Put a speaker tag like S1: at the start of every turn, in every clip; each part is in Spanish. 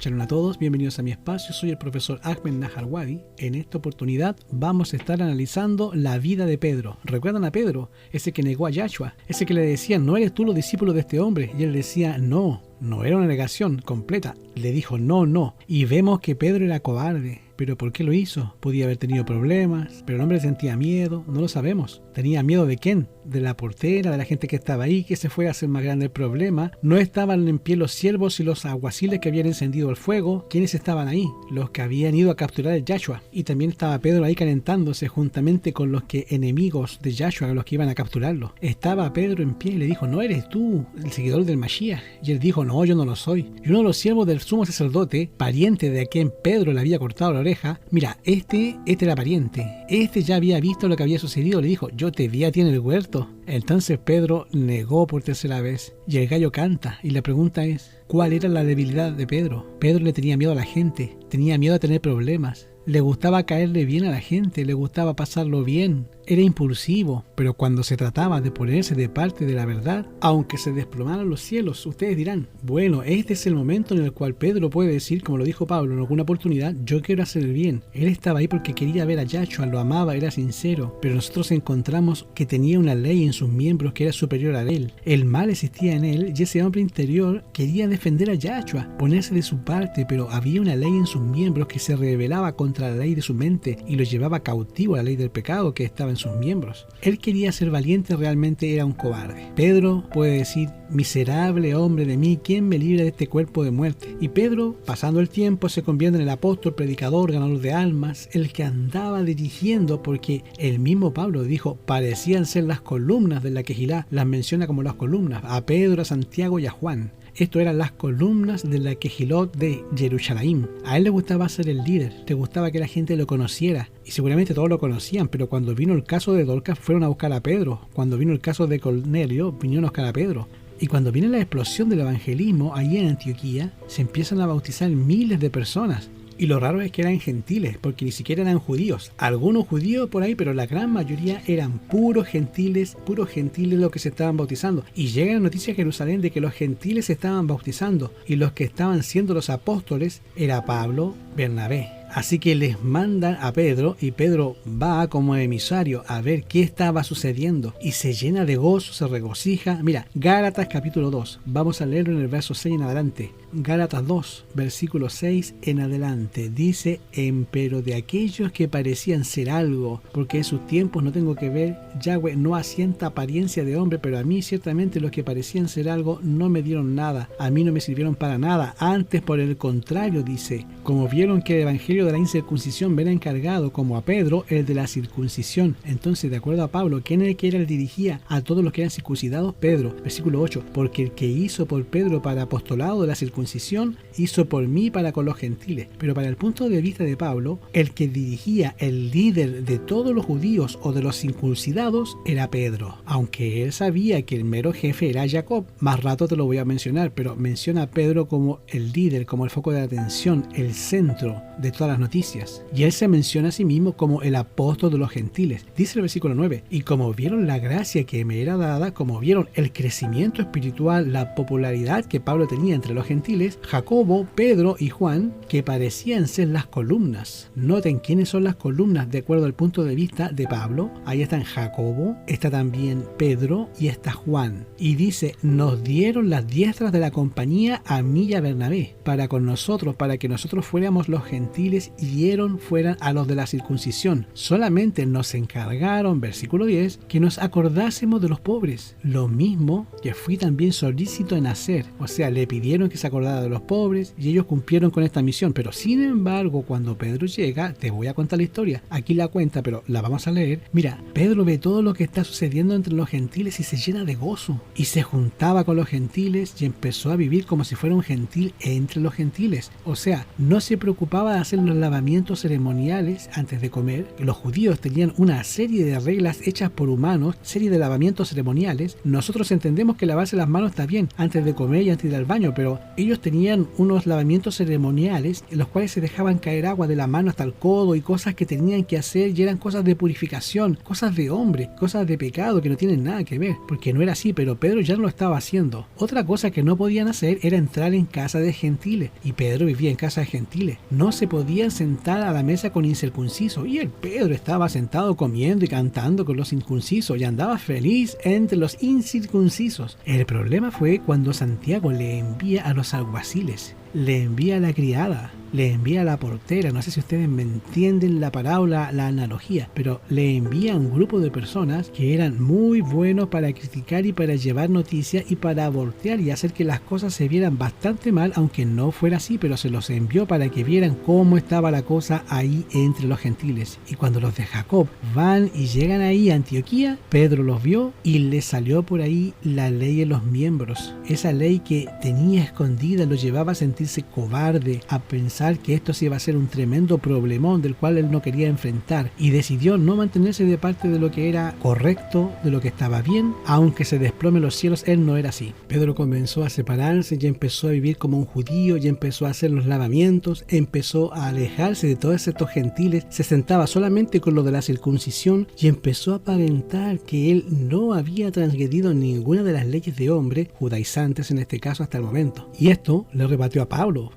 S1: Shalom a todos, bienvenidos a mi espacio, soy el profesor Ahmed Naharwadi. En esta oportunidad vamos a estar analizando la vida de Pedro. ¿Recuerdan a Pedro? Ese que negó a Yahshua, ese que le decían, ¿no eres tú los discípulos de este hombre? Y él decía, no era una negación completa, le dijo no. Y vemos que Pedro era cobarde. ¿Pero por qué lo hizo? Podía haber tenido problemas, pero el hombre sentía miedo, no lo sabemos. ¿Tenía miedo de quién? De la portera, de la gente que estaba ahí, que se fuera a hacer más grande el problema. No estaban en pie los siervos y los alguaciles que habían encendido el fuego. ¿Quiénes estaban ahí? Los que habían ido a capturar a Yahshua. Y también estaba Pedro ahí calentándose juntamente con los que enemigos de Yahshua, los que iban a capturarlo. Estaba Pedro en pie y le dijo, ¿no eres tú el seguidor del Mashiach? Y él dijo, no, yo no lo soy. Y uno de los siervos del sumo sacerdote, pariente de a quien Pedro le había cortado la oreja, mira, este era pariente, este ya había visto lo que había sucedido, le dijo, yo te vi a ti en el huerto. Entonces Pedro negó por tercera vez, y el gallo canta, y la pregunta es, ¿cuál era la debilidad de Pedro? Pedro le tenía miedo a la gente, tenía miedo a tener problemas, le gustaba caerle bien a la gente, le gustaba pasarlo bien. Era impulsivo, pero cuando se trataba de ponerse de parte de la verdad, aunque se desplomaran los cielos, ustedes dirán, bueno, este es el momento en el cual Pedro puede decir, como lo dijo Pablo en alguna oportunidad, yo quiero hacer el bien. Él estaba ahí porque quería ver a Yahshua, lo amaba, era sincero, pero nosotros encontramos que tenía una ley en sus miembros que era superior a él. El mal existía en él y ese hombre interior quería defender a Yahshua, ponerse de su parte, pero había una ley en sus miembros que se rebelaba contra la ley de su mente y lo llevaba cautivo a la ley del pecado que estaba en sus miembros. Él quería ser valiente, realmente era un cobarde. Pedro puede decir, miserable hombre de mí, ¿quién me libra de este cuerpo de muerte? Y Pedro, pasando el tiempo, se convierte en el apóstol, predicador, ganador de almas, el que andaba dirigiendo, porque el mismo Pablo dijo, parecían ser las columnas de la Quejilá, las menciona como las columnas, a Pedro, a Santiago y a Juan. Esto eran las columnas de la Quejilot de Jerusalén. A él le gustaba ser el líder, le gustaba que la gente lo conociera. Y seguramente todos lo conocían, pero cuando vino el caso de Dorcas fueron a buscar a Pedro. Cuando vino el caso de Cornelio, vinieron a buscar a Pedro. Y cuando viene la explosión del evangelismo, allí en Antioquía, se empiezan a bautizar miles de personas. Y lo raro es que eran gentiles, porque ni siquiera eran judíos. Algunos judíos por ahí, pero la gran mayoría eran puros gentiles los que se estaban bautizando. Y llega la noticia a Jerusalén de que los gentiles se estaban bautizando, y los que estaban siendo los apóstoles era Pablo, Bernabé. Así que les mandan a Pedro y Pedro va como emisario a ver qué estaba sucediendo y se llena de gozo, se regocija. Mira, Gálatas capítulo 2, vamos a leerlo en el verso 6 en adelante. Gálatas 2, versículo 6 en adelante, dice, empero de aquellos que parecían ser algo, porque en sus tiempos no tengo que ver, Yahweh no asienta apariencia de hombre, pero a mí ciertamente los que parecían ser algo no me dieron nada, a mí no me sirvieron para nada, antes por el contrario, dice, como vieron que el evangelio de la incircuncisión me era encargado, como a Pedro, el de la circuncisión. Entonces, de acuerdo a Pablo, ¿quién era el que dirigía a todos los que eran circuncidados? Pedro, versículo 8, porque el que hizo por Pedro para apostolado de la circuncisión, hizo por mí para con los gentiles. Pero para el punto de vista de Pablo, el que dirigía, el líder de todos los judíos o de los circuncidados, era Pedro. Aunque él sabía que el mero jefe era Jacob. Más rato te lo voy a mencionar, pero menciona a Pedro como el líder, como el foco de atención, el centro de todas las noticias. Y él se menciona a sí mismo como el apóstol de los gentiles. Dice el versículo 9, y como vieron la gracia que me era dada, como vieron el crecimiento espiritual, la popularidad que Pablo tenía entre los gentiles, Jacobo, Pedro y Juan, que parecían ser las columnas. Noten quiénes son las columnas de acuerdo al punto de vista de Pablo. Ahí están Jacobo, está también Pedro y está Juan. Y dice, nos dieron las diestras de la compañía a mí y a Bernabé, para con nosotros, para que nosotros fuéramos los gentiles y fueran a los de la circuncisión. Solamente nos encargaron, versículo 10, que nos acordásemos de los pobres. Lo mismo que fui también solícito en hacer. O sea, le pidieron que se acordara de los pobres y ellos cumplieron con esta misión. Pero sin embargo, cuando Pedro llega, te voy a contar la historia. Aquí la cuenta, pero la vamos a leer. Mira, Pedro ve todo lo que está sucediendo entre los gentiles y se llena de gozo. Y se juntaba con los gentiles y empezó a vivir como si fuera un gentil entre los gentiles. O sea, no se preocupaba de hacer los lavamientos ceremoniales antes de comer. Los judíos tenían una serie de reglas hechas por humanos, serie de lavamientos ceremoniales. Nosotros entendemos que lavarse las manos está bien antes de comer y antes de ir al baño, pero ellos tenían unos lavamientos ceremoniales en los cuales se dejaban caer agua de la mano hasta el codo y cosas que tenían que hacer, y eran cosas de purificación, cosas de hombre, cosas de pecado que no tienen nada que ver, porque no era así, pero Pedro ya no lo estaba haciendo. Otra cosa que no podían hacer era entrar en casa de gentiles, y Pedro vivía en casa de gentiles. No se podían sentar a la mesa con incircuncisos, y el Pedro estaba sentado comiendo y cantando con los incircuncisos y andaba feliz entre los incircuncisos. El problema fue cuando Santiago le envía a los alguaciles, le envía a la criada, le envía a la portera, no sé si ustedes me entienden la parábola, la analogía, pero le envía a un grupo de personas que eran muy buenos para criticar y para llevar noticias y para voltear y hacer que las cosas se vieran bastante mal, aunque no fuera así, pero se los envió para que vieran cómo estaba la cosa ahí entre los gentiles. Y cuando los de Jacob van y llegan ahí a Antioquía, Pedro los vio y le salió por ahí la ley en los miembros. Esa ley que tenía escondida lo llevaba a sentirse cobarde, a pensar que esto se iba a ser un tremendo problemón del cual él no quería enfrentar, y decidió no mantenerse de parte de lo que era correcto, de lo que estaba bien, aunque se desplome los cielos. Él no era así. Pedro comenzó a separarse, ya empezó a vivir como un judío, ya empezó a hacer los lavamientos, empezó a alejarse de todos estos gentiles, se sentaba solamente con lo de la circuncisión y empezó a aparentar que él no había transgredido ninguna de las leyes de hombre, judaizantes en este caso hasta el momento. Y esto le rebatió a Pablo,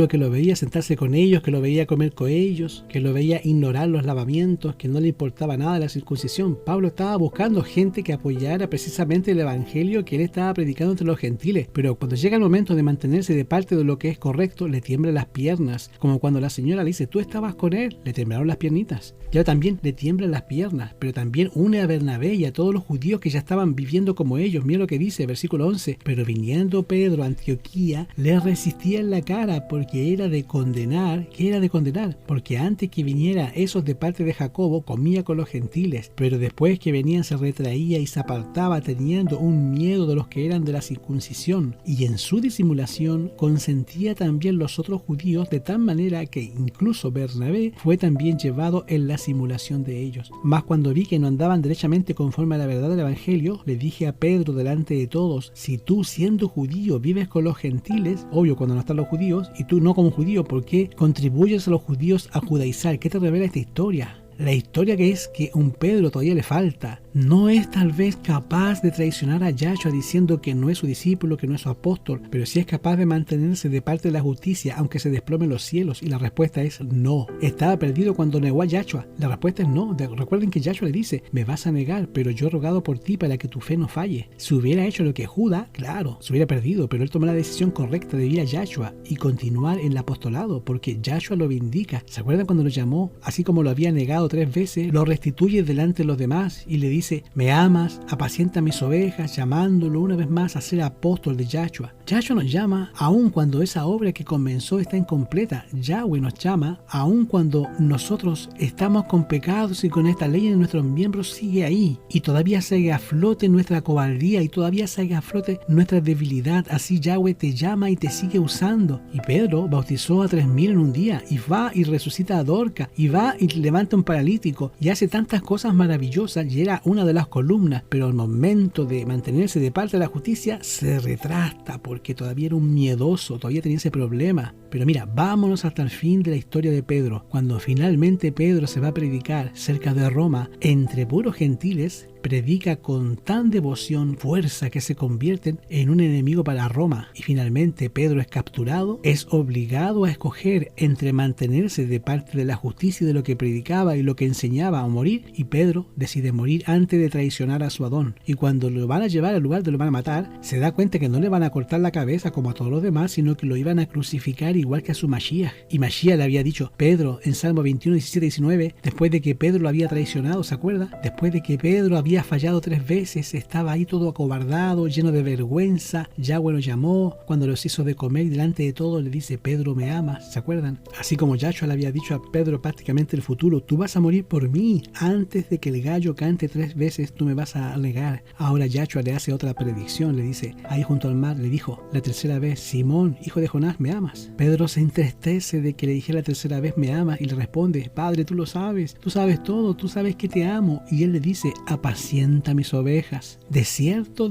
S1: que lo veía sentarse con ellos, que lo veía comer con ellos, que lo veía ignorar los lavamientos, que no le importaba nada de la circuncisión. Pablo estaba buscando gente que apoyara precisamente el evangelio que él estaba predicando entre los gentiles, pero cuando llega el momento de mantenerse de parte de lo que es correcto, le tiemblan las piernas, como cuando la señora le dice, tú estabas con él, le temblaron las piernitas. Ya también le tiemblan las piernas, pero también une a Bernabé y a todos los judíos que ya estaban viviendo como ellos. Mira lo que dice, versículo 11, pero viniendo Pedro a Antioquía, le resistía en la cara porque era de condenar. ¿Qué era de condenar? Porque antes que viniera esos de parte de Jacobo, comía con los gentiles, pero después que venían se retraía y se apartaba teniendo un miedo de los que eran de la circuncisión, y en su disimulación consentía también los otros judíos, de tal manera que incluso Bernabé fue también llevado en la simulación de ellos. Mas cuando vi que no andaban derechamente conforme a la verdad del evangelio, le dije a Pedro delante de todos, si tú siendo judío vives con los gentiles, obvio cuando no están los judíos, y tú no como judío, ¿por qué contribuyes a los judíos a judaizar? ¿Qué te revela esta historia? La historia que es que un Pedro todavía le falta. No es tal vez capaz de traicionar a Yahshua diciendo que no es su discípulo, que no es su apóstol, pero sí es capaz de mantenerse de parte de la justicia aunque se desplomen los cielos, y la respuesta es no. Estaba perdido cuando negó a Yahshua. La respuesta es no. Recuerden que Yahshua le dice, me vas a negar, pero yo he rogado por ti para que tu fe no falle. Si hubiera hecho lo que Judas, claro, se hubiera perdido, pero él tomó la decisión correcta de ir a Yahshua y continuar en el apostolado, porque Yahshua lo vindica. ¿Se acuerdan cuando lo llamó? Así como lo había negado 3 veces, lo restituye delante de los demás y le dice, me amas, apacienta mis ovejas, llamándolo una vez más a ser apóstol de Yahshua. Yahshua nos llama aun cuando esa obra que comenzó está incompleta. Yahweh nos llama aun cuando nosotros estamos con pecados y con esta ley en nuestros miembros sigue ahí, y todavía sigue a flote nuestra cobardía y todavía sigue a flote nuestra debilidad. Así Yahweh te llama y te sigue usando. Y Pedro bautizó a 3,000 en un día, y va y resucita a Dorca, y va y levanta un paralítico, y hace tantas cosas maravillosas, y era una de las columnas, pero al momento de mantenerse de parte de la justicia se retracta porque todavía era un miedoso, todavía tenía ese problema. Pero mira, vámonos hasta el fin de la historia de Pedro. Cuando finalmente Pedro se va a predicar cerca de Roma entre puros gentiles, predica con tan devoción, fuerza, que se convierten en un enemigo para Roma. Y finalmente Pedro es capturado, es obligado a escoger entre mantenerse de parte de la justicia y de lo que predicaba y lo que enseñaba o morir, y Pedro decide morir antes de traicionar a su Adón. Y cuando lo van a llevar al lugar donde lo van a matar, se da cuenta que no le van a cortar la cabeza como a todos los demás, sino que lo iban a crucificar igual que a su Mashiach. Y Mashiach le había dicho, Pedro, en Salmo 21, 17, 19, después de que Pedro lo había traicionado, ¿se acuerda? Después de que Pedro había fallado 3 veces, estaba ahí todo acobardado, lleno de vergüenza. Yahweh lo llamó, cuando los hizo de comer, delante de todos le dice, Pedro, ¿me amas? ¿Se acuerdan? Así como Yahshua le había dicho a Pedro prácticamente el futuro, tú vas a morir por mí, antes de que el gallo cante 3 veces tú me vas a negar. Ahora Yahshua le hace otra predicción, le dice, ahí junto al mar, le dijo la 3.ª vez, Simón, hijo de Jonás, ¿me amas? Pedro Pedro se entristece de que le dijera la tercera vez me amas y le responde, Padre, tú lo sabes, tú sabes todo, tú sabes que te amo. Y él le dice, apacienta mis ovejas. De cierto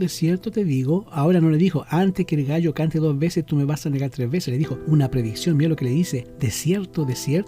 S1: te digo, ahora no le dijo, antes que el gallo cante 2 veces tú me vas a negar 3 veces, le dijo una predicción. Mira lo que le dice, de cierto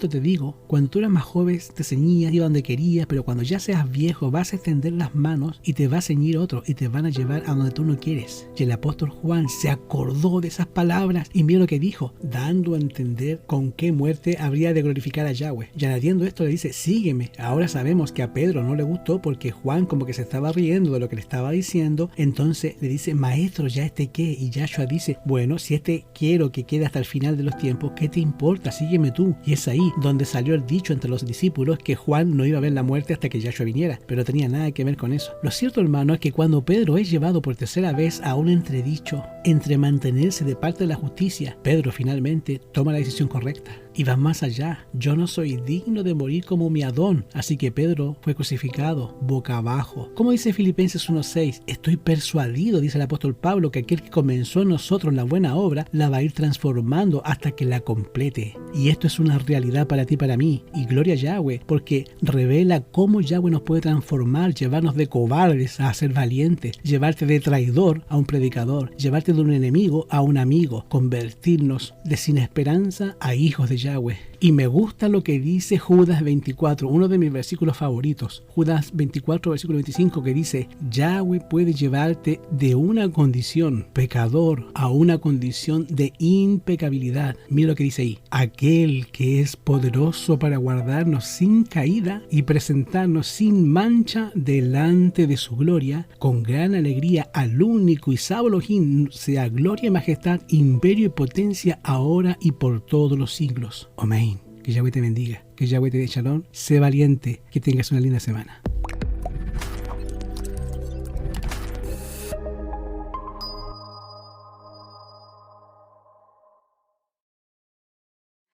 S1: te digo, cuando tú eras más joven te ceñías, ibas donde querías, pero cuando ya seas viejo vas a extender las manos y te va a ceñir otro y te van a llevar a donde tú no quieres. Y el apóstol Juan se acordó de esas palabras y mira lo que dijo, dando a entender con qué muerte habría de glorificar a Yahweh. Y añadiendo esto le dice, sígueme. Ahora sabemos que a Pedro no le gustó porque Juan como que se estaba riendo de lo que le estaba diciendo, entonces le dice, maestro, ¿ya este qué? Y Yahshua dice, bueno, si este quiero que quede hasta el final de los tiempos, ¿qué te importa? Sígueme tú. Y es ahí donde salió el dicho entre los discípulos que Juan no iba a ver la muerte hasta que Yahshua viniera, pero no tenía nada que ver con eso. Lo cierto, hermano, es que cuando Pedro es llevado por tercera vez a un entredicho entre mantenerse de parte de la justicia, Pedro finalmente toma la decisión correcta y va más allá. Yo no soy digno de morir como mi Adón. Así que Pedro fue crucificado boca abajo. Como dice Filipenses 1:6, estoy persuadido, dice el apóstol Pablo, que aquel que comenzó en nosotros la buena obra la va a ir transformando hasta que la complete. Y esto es una realidad para ti y para mí. Y gloria a Yahweh, porque revela cómo Yahweh nos puede transformar, llevarnos de cobardes a ser valientes, llevarte de traidor a un predicador, llevarte de un enemigo a un amigo, convertirnos de sin esperanza a hijos de Yahweh. Y me gusta lo que dice Judas 24, uno de mis versículos favoritos. Judas 24, versículo 25, que dice, Yahweh puede llevarte de una condición pecador a una condición de impecabilidad. Mira lo que dice ahí. Aquel que es poderoso para guardarnos sin caída y presentarnos sin mancha delante de su gloria, con gran alegría al único y sabio Elohim, sea gloria y majestad, imperio y potencia, ahora y por todos los siglos. Amén. Que Yahweh te bendiga, que Yahweh te dé shalom. Sé valiente, que tengas una linda semana.